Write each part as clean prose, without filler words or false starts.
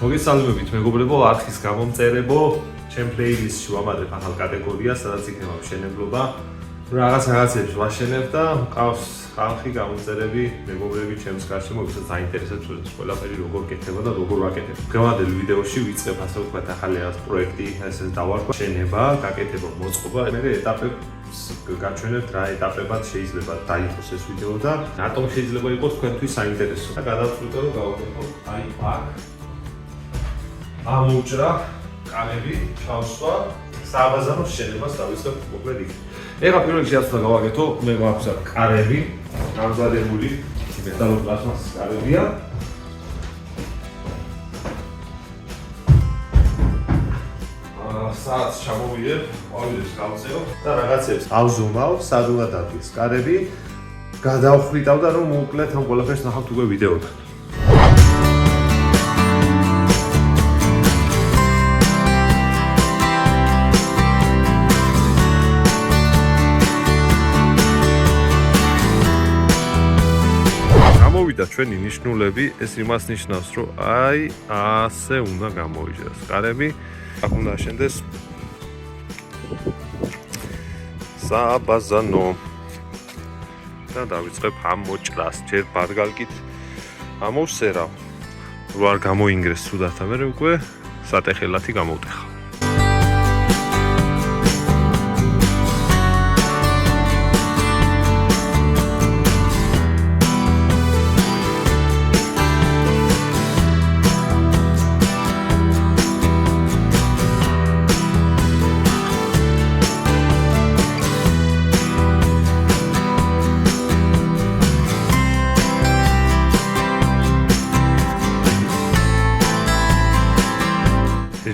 მოგესალმებით მეგობრებო, არქის გამომწერებო, ჩემ პლეილისტში ვამატებ ახალ კატეგორიას, სადაც იქნება მშენებლობა. რაღაცებს ვაშენებ და მყავს ხალხი გამომწერები, მეგობრები ჩემს გარშემო, ვისაც აინტერესებს ყველაფერი როგორ გეთება და როგორ ვაკეთებ. დღევანდელ ვიდეოში ვიწყებ ასე ვთქვათ ახალი რაღაც პროექტი, ესე დავარქვა, შენება, გაკეთება, მოწყობა, მე ეტაპებს გაჩვენებთ რა ეტაპებად შეიძლება დაიხოს ეს ვიდეო და რატომ შეიძლება იყოს თქვენთვის საინტერესო. და გადავწყვიტე რომ გავაკეთო აი აქ ამოუჭრა კანები, ჩავსვა, საბაზარო შენებას დავიწყებ მოკლედ იქ. ეხლა პირველ რიგში რაც უნდა გავაკეთო, მე გვაქვს აქ კარები, გამზადებული მეტალურ პლასმასის კარებია. სადაც ჩამოვიდებ, ყვავილებს გავწევ და რაღაცებს ავზომავ, სად უნდა დადგეს კარები, გადავხვიტავ და რომ მოკლედ ამ ყველაფერს ნახავთ უკვე ვიდეოდან. გამოვიდა ჩვენი ნიშნულები, ეს იმას ნიშნავს, რომ აი ასე უნდა გამოვიჯეროს კარები. აქ უნდა აშენდეს საბაზანო და დავიწყებ ამ მოჭრას, ჯერ ბარგალკით ამოვსერავ, რომ არ გამოინგრეს ცუდად, მე უკვე სატეხელათი გამოვტეხა.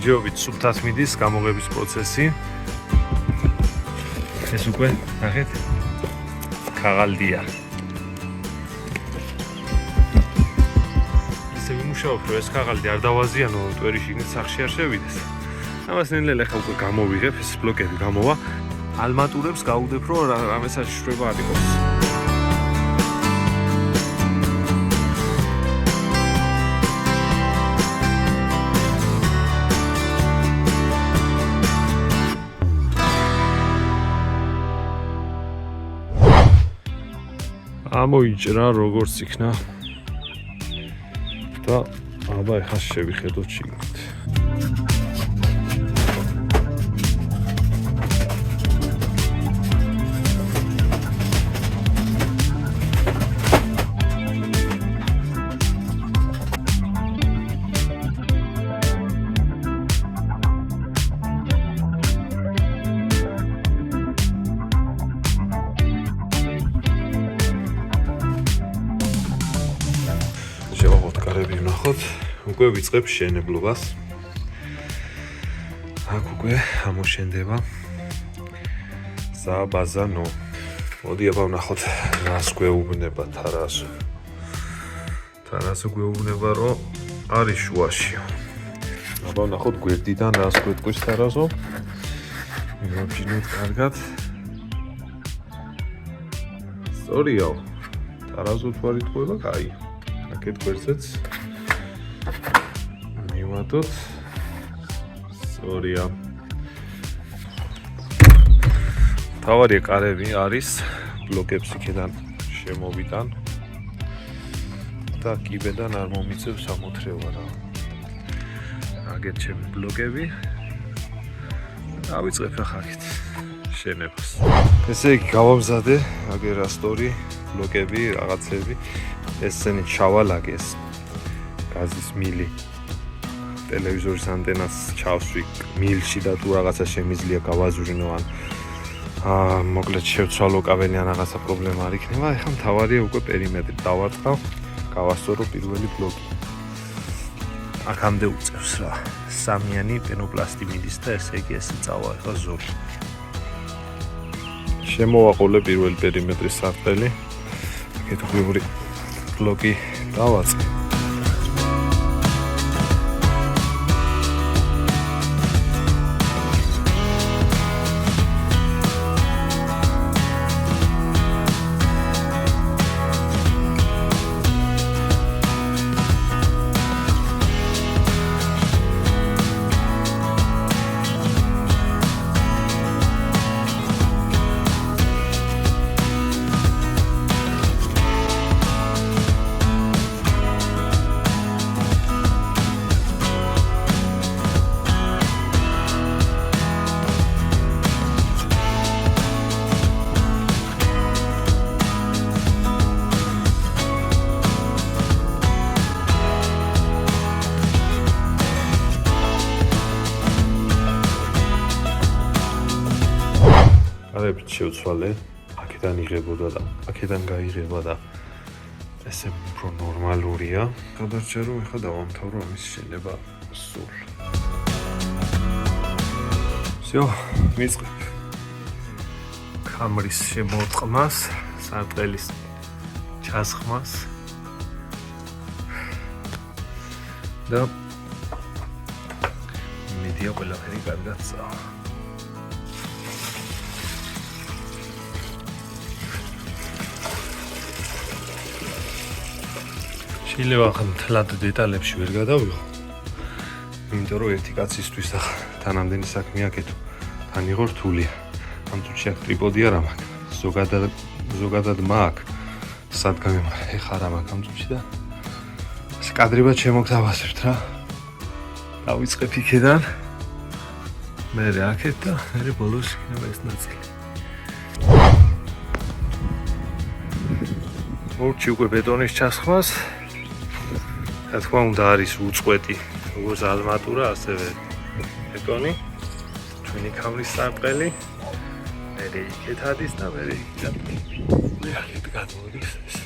ჯობით სუფთად მიდის გამოღების პროცესი. ეს უკვე ნახეთ ქაღალდია. ისე ვიმუშაობ, რომ ეს ქაღალდი არ დავაზიანო, მტვერი შიგნით სახში არ შევიდეს. ამას ნელ-ნელა ახლა უკვე გამოვიღებ, ეს ბლოკები გამოვა. ალმატურებს გავუდებ, რომ რამე საშიშროება არ იყოს. ამოიჭრა როგორც იქნა და აბა ეხლა შევიხედოთ შიგნით. უკვე ვიწყებ შენებლობას. აქ უკვე ამოშენდება საბაზანო. მოდი აბა ვნახოთ რას გვეუბნება თარაზო. თარაზო გვეუბნება რომ არის შუაში. აბა ვნახოთ გვერდიდან რას გვეტყვის თარაზო. მივაბჯინოთ კარგად. სწორიაო. თარაზო თუ არ იტყუება, კაი. აქეთ გვერდზეც მივადოთ. სწორია. თავარი კარები არის ბლოკებს იქიდან შემოვიდან და კიბედან არ მომიწევს ამოთრევა რა. აგეთ ჩემი ბლოკები. დავიწყებ ახლა აქეთ შენებას. ესე იგი გავამზადე აგერ ასტორი ბლოკები, რაღაცები. ესენი ჩავალაგეს გაზის მილი. ტელევიზორის ანტენას ჩავსვი მილში და თუ რაღაცა შემიძლია გავაზრინო ან მოკლედ შევცვალო კაბელი ან რაღაცა პრობლემა არ იქნება. ეხლა მთავარია უკვე პერიმეტრი დავარტყავ, გავასწორო პირველი ბლოკი. აქამდე უწევს რა. სამიანი პენოპლასტი მიდის და ესე იგი ესე წავა ეხლა ზოლი. შემოვაყოლე პირველი პერიმეტრის სარტყელი. აქეთ უყური ბლოკი დავაწყე. კარებით შევცვალე, აქედან იღებოდა და აქედან გაიღება და ესე უფრო ნორმალურია. გადარჩა რომ ეხლა დავამთავრო ამის შენება სულ. всё, მიწყვებ. კამრის შემოწყმას, სარტყელის ჩასხმას და მედია ყველაფერი კარგად წავა. შეიძლება ახლა მთლად დეტალებში ვერ გადავიღო. იმიტომ რომ ერთი კაცისთვის ახლა თანამდენი საქმე აკეთო. თან იყო რთულია. ამ წუთში აქ ტრიპოდი არ მაქვს. ზოგადად მაქვს. სად გამემარა? ეხლა არ მაქვს ამ წუთში და ეს კადრებად შემოგთავაზებთ რა. დავიწყებ იქედან. მე აქეთ და მე ბოლოს იქნება ეს ნაწილი. მოვჭი უკვე ბეტონის ჩასხმას. რა თქმა უნდა არის უწყვეტი, როგორც ალმატურა, ასევე ბეტონი. ჩვენი კამრის სარტყელი. მე იქეთ ადის და მე იქიდან. მე აქეთ გადმოდის ეს.